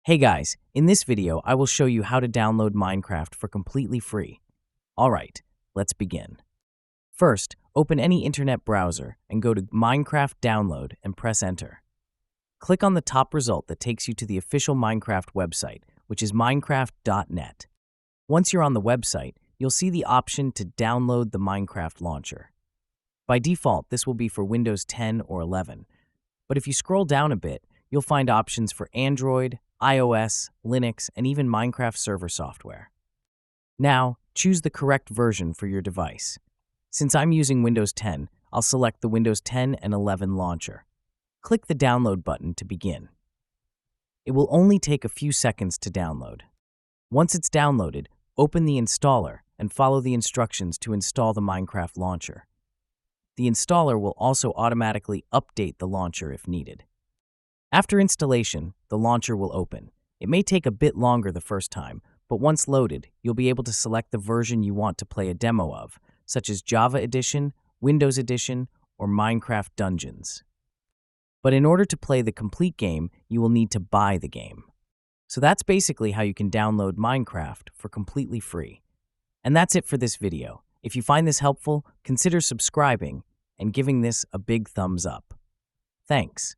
Hey guys, in this video I will show you how to download Minecraft for completely free. Alright, let's begin. First, open any internet browser and go to Minecraft Download and press enter. Click on the top result that takes you to the official Minecraft website, which is minecraft.net. Once you're on the website, you'll see the option to download the Minecraft launcher. By default, this will be for Windows 10 or 11, but if you scroll down a bit, you'll find options for Android, iOS, Linux, and even Minecraft server software. Now, choose the correct version for your device. Since I'm using Windows 10, I'll select the Windows 10 and 11 launcher. Click the download button to begin. It will only take a few seconds to download. Once it's downloaded, open the installer and follow the instructions to install the Minecraft launcher. The installer will also automatically update the launcher if needed. After installation, the launcher will open. It may take a bit longer the first time, but once loaded, you'll be able to select the version you want to play a demo of, such as Java Edition, Windows Edition, or Minecraft Dungeons. But in order to play the complete game, you will need to buy the game. So that's basically how you can download Minecraft for completely free. And that's it for this video. If you find this helpful, consider subscribing and giving this a big thumbs up. Thanks.